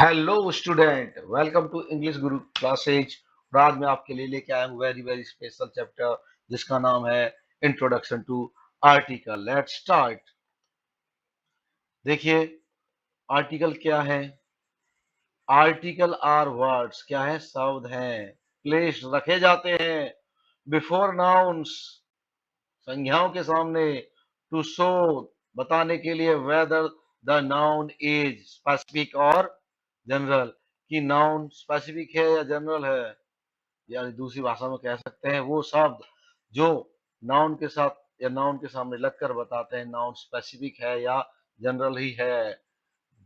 Hello student, welcome to English Guru classes. और आज मैं आपके लिए लेके आया हूँ वेरी वेरी स्पेशल चैप्टर जिसका नाम है introduction to article. Let's start. देखिए, आर्टिकल क्या है? आर्टिकल आर वर्ड्स, क्या है? शब्द हैं, प्लेस रखे जाते हैं बिफोर नाउन्स, संज्ञाओं के सामने, टू शो, बताने के लिए, whether the noun is specific और जनरल, कि नाउन स्पेसिफिक है या जनरल है। या दूसरी भाषा में कह सकते हैं वो शब्द जो नाउन के साथ या नाउन के सामने लगकर बताते हैं नाउन स्पेसिफिक है या जनरल ही है।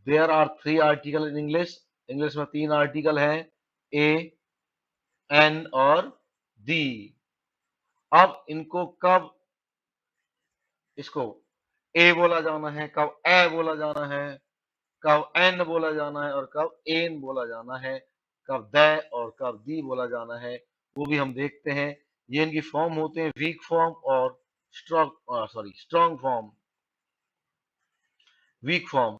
There are three article in English. English में तीन आर्टिकल हैं, ए, एन और दी। अब इनको कब इसको ए बोला जाना है, कब ए बोला जाना है, कब एन बोला जाना है और कब एन बोला जाना है, कब द और कब दी बोला जाना है, वो भी हम देखते हैं। ये इनकी फॉर्म होते हैं वीक फॉर्म और स्ट्रॉन्ग फॉर्म। वीक फॉर्म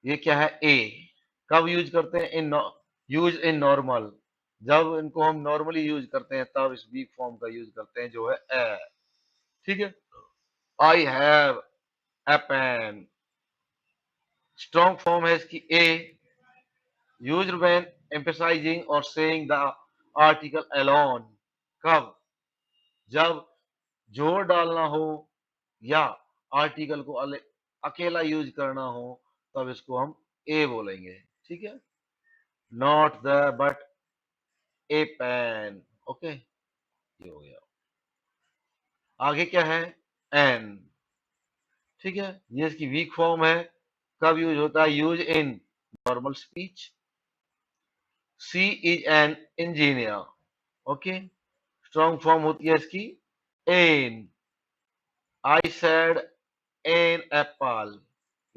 ये क्या है? ए। कब यूज करते हैं? Use in normal. जब इनको हम नॉर्मली यूज करते हैं तब इस वीक फॉर्म का यूज करते हैं जो है ए। ठीक है। I have a pen. Strong form है इसकी ए, used when emphasizing or saying the article alone। कब? जब जोर डालना हो या आर्टिकल को अकेला यूज करना हो तब इसको हम ए बोलेंगे। ठीक है। Not the but a pen. Okay, ये हो गया। आगे क्या है? एन। ठीक है, ये इसकी वीक फॉर्म है। कब यूज होता है? Use in normal speech. She is an engineer. Okay. Strong form होती है इसकी an. I said an apple.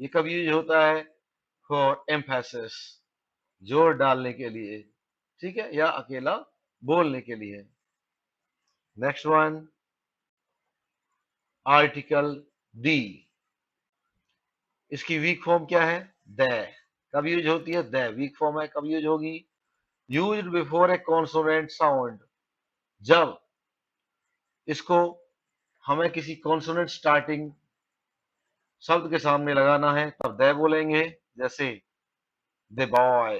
ये कब यूज होता है? फॉर एम्फेसिस, जोर डालने के लिए। ठीक है, या अकेला बोलने के लिए। नेक्स्ट वन, आर्टिकल दी। इसकी वीक फॉर्म क्या है? द। कब यूज होती है? द वीक फॉर्म है, कब यूज होगी? Use before A consonant sound. जब इसको हमें किसी कॉन्सोनेंट स्टार्टिंग शब्द के सामने लगाना है तब द बोलेंगे। जैसे द बॉय,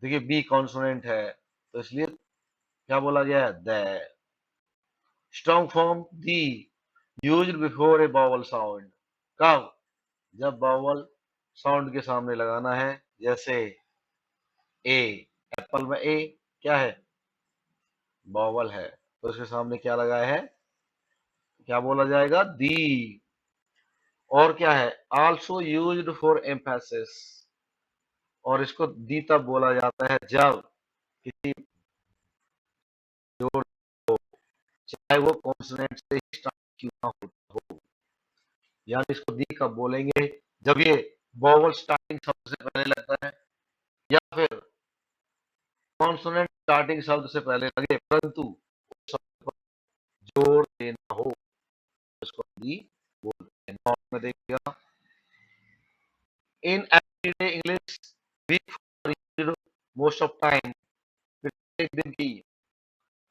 देखिए बी कॉन्सोनेंट है तो इसलिए क्या बोला गया है? The. Strong form the, used before a vowel sound. कब? जब बावल साउंड के सामने लगाना है। जैसे ए, एप्पल में ए क्या है? बावल है, तो इसके सामने क्या लगाया है? क्या बोला जाएगा? दी। और क्या है? Also used for emphasis. और इसको दी तब बोला जाता है जब किसी जोड़, चाहे वो कॉन्सोनेंट से स्टार्ट क्यों ना होता हो। यानी इसको दी कब बोलेंगे? जब ये वोवल स्टार्टिंग शब्द से पहले लगता है या फिर कॉन्सोनेंट स्टार्टिंग शब्द से पहले लगे परंतु उस शब्द पर जोर देना हो, इसको दी बोलते हैं। नॉट में देखिएगा, in everyday English we most of time, प्रत्येक दिन की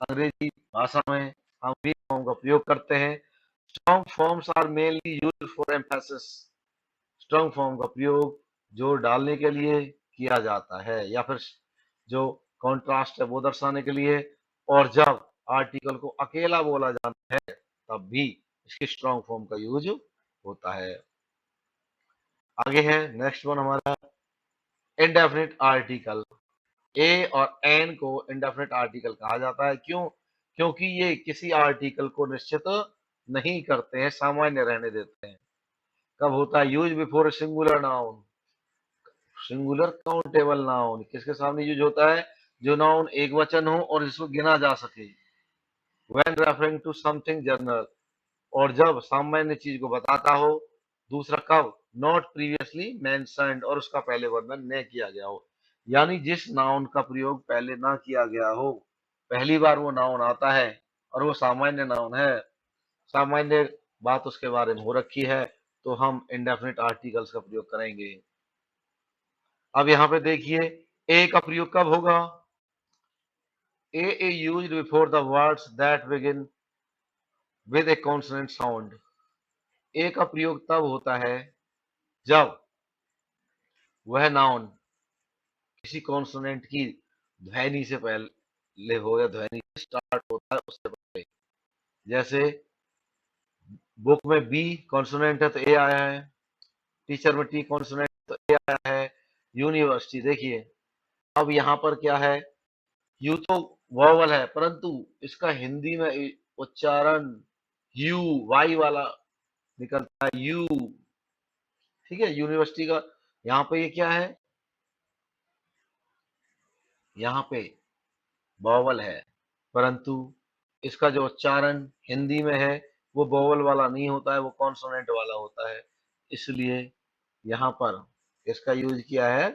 अंग्रेजी भाषा में हम वी फॉर्म का प्रयोग करते हैं। Strong forms are mainly used for emphasis. Strong form का प्रयोग जोर डालने के लिए किया जाता है या फिर जो कॉन्ट्रास्ट है वो दर्शाने के लिए। और जब आर्टिकल को अकेला बोला जाता है तब भी इसकी स्ट्रॉन्ग फॉर्म का यूज होता है। आगे है नेक्स्ट वन हमारा इंडेफिनिट आर्टिकल। ए और एन को इंडेफिनिट आर्टिकल कहा जाता है। क्यों? क्योंकि ये किसी आर्टिकल को निश्चित नहीं करते हैं, सामान्य रहने देते हैं। कब होता है? Use before singular noun. Singular countable noun किसके सामने यूज होता है? जो नाउन एक वचन हो और जिसको गिना जा सके। When referring to something general, और जब सामान्य चीज को बताता हो। दूसरा कब? नॉट प्रीवियसली मेंशन्ड, और उसका पहले वर्णन न किया गया हो। यानी जिस नाउन का प्रयोग पहले ना किया गया हो, पहली बार वो नाउन आता है और वो सामान्य नाउन है, सामान्य बात उसके बारे में हो रखी है, तो हम इंडेफिनिट आर्टिकल्स का प्रयोग करेंगे। अब यहाँ पे देखिए ए का प्रयोग कब होगा? ए is used before the words that begin with a consonant sound. ए का प्रयोग तब होता है जब वह नाउन किसी कॉन्सोनेंट की ध्वनि से पहले हो या ध्वनि से स्टार्ट होता है उससे पहले। जैसे बुक में बी कॉन्सोनेंट है तो ए आया है, टीचर में टी कॉन्सोनेंट तो ए आया है, यूनिवर्सिटी देखिए। अब यहाँ पर क्या है, यू तो वॉवल है परंतु इसका हिंदी में उच्चारण यू वाई वाला निकलता है, यू। ठीक है, यूनिवर्सिटी का यहाँ पे ये क्या है, यहाँ पे वॉवल है परंतु इसका जो उच्चारण हिंदी में है वो वॉवल वाला नहीं होता है, वो कॉन्सोनेंट वाला होता है। इसलिए यहाँ पर इसका यूज किया है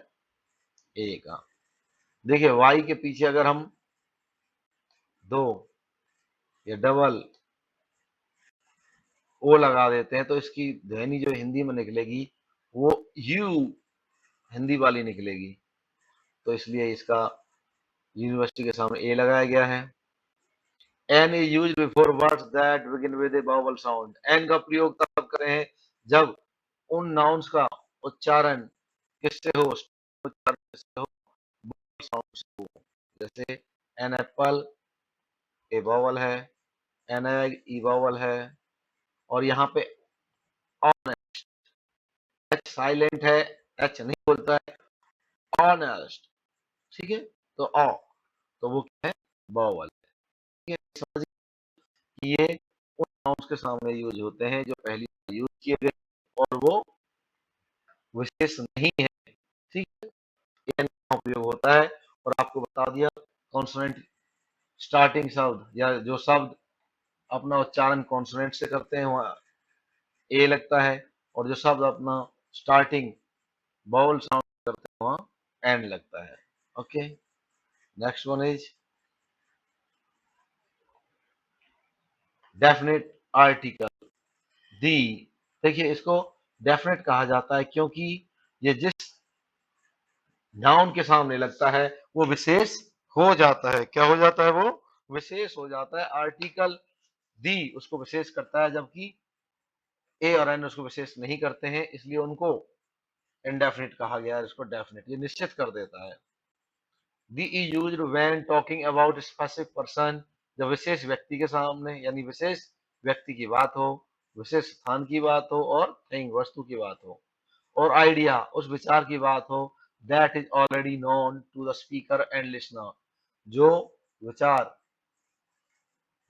ए का। देखिए वाई के पीछे अगर हम दो या डबल ओ लगा देते हैं तो इसकी ध्वनि जो हिंदी में निकलेगी वो यू हिंदी वाली निकलेगी। तो इसलिए इसका यूनिवर्सिटी के सामने ए लगाया गया है। An is use before words that begin with a vowel sound. An का प्रयोग तब करें हैं जब उन नाउन्स का उच्चारण किससे हो, उच्चारण किससे हो, साउंड से हो। जैसे एन एप्पल ए वावल है, एन एग ई वावल है, और यहाँ पे ऑनेस्ट एच साइलेंट है, एच नहीं बोलता है, ऑनेस्ट। ठीक है, तो ऑ तो वो क्या है, वावल। ठीक है, समझ ये उन नाउन्स के सामने यूज होते हैं जो पहली बार यूज किए गए और वो विशेष नहीं है। ठीक है, ये उपयोग होता है। और आपको बता दिया कॉन्सोनेंट स्टार्टिंग शब्द या जो शब्द अपना उच्चारण कॉन्सोनेंट से करते हैं वहाँ ए लगता है, और जो शब्द अपना स्टार्टिंग बाउल साउंड करते हैं वहाँ एन लगता है। Okay, next one is definite article the. देखिए इसको डेफिनेट कहा जाता है क्योंकि ये जिस नाउन के सामने लगता है वो विशेष हो जाता है। क्या हो जाता है, वो विशेष हो जाता है। आर्टिकल दी उसको विशेष करता है जबकि ए और एन उसको विशेष नहीं करते हैं, इसलिए उनको इंडेफिनिट कहा गया है। इसको डेफिनेट ये निश्चित कर देता है। The is used when talking about specific person, जब विशेष व्यक्ति के सामने यानी विशेष व्यक्ति की बात हो, विशेष स्थान की बात हो, और थिंग वस्तु की बात हो, और आइडिया उस विचार की बात हो that is already known to the speaker and listener, जो विचार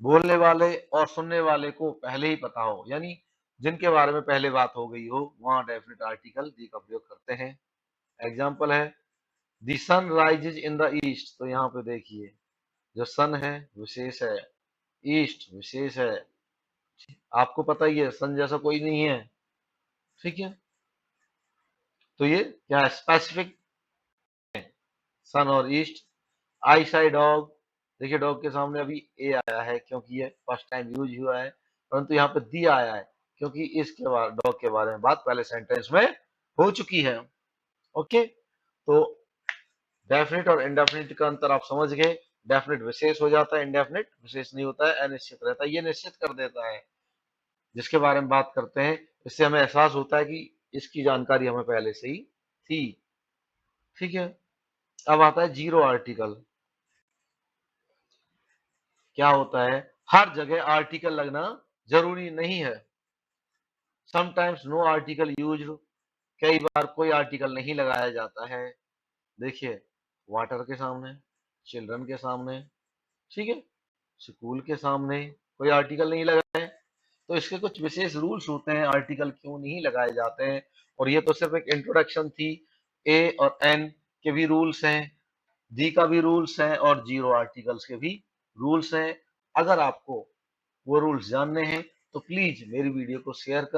बोलने वाले और सुनने वाले को पहले ही पता हो, यानी जिनके बारे में पहले बात हो गई हो, वहां डेफिनेट आर्टिकल दी का प्रयोग करते हैं। एग्जाम्पल है the sun rises in the east, तो यहाँ पे देखिए जो सन है विशेष है, ईस्ट विशेष है। आपको पता ही है सन जैसा कोई नहीं है। ठीक है, तो ये क्या है, स्पेसिफिक सन और ईस्ट। आई साई डॉग, देखिए डॉग के सामने अभी ए आया है क्योंकि ये फर्स्ट टाइम यूज हुआ है, परंतु यहाँ पे दी आया है क्योंकि इसके बाद डॉग के बारे में बात पहले सेंटेंस में हो चुकी है। ओके, तो डेफिनेट और इनडेफिनेट का अंतर आप समझ गए। डेफिनेट विशेष हो जाता है, इनडेफिनेट विशेष नहीं होता है, अनिश्चित रहता है। ये निश्चित कर देता है जिसके बारे में बात करते हैं, इससे हमें एहसास होता है कि इसकी जानकारी हमें पहले से ही थी। ठीक है, अब आता है जीरो आर्टिकल। क्या होता है, हर जगह आर्टिकल लगना जरूरी नहीं है। समटाइम्स नो आर्टिकल यूज, कई बार कोई आर्टिकल नहीं लगाया जाता है। देखिए वाटर के सामने, चिल्ड्रन के सामने, ठीक है, स्कूल के सामने कोई आर्टिकल नहीं लगा है। तो इसके कुछ विशेष रूल्स होते हैं आर्टिकल क्यों नहीं लगाए जाते हैं, और ये तो सिर्फ एक इंट्रोडक्शन थी। ए और एन के भी रूल्स हैं, डी का भी रूल्स हैं, और जीरो आर्टिकल्स के भी रूल्स हैं। अगर आपको वो रूल्स जानने हैं तो प्लीज मेरी वीडियो को शेयर कर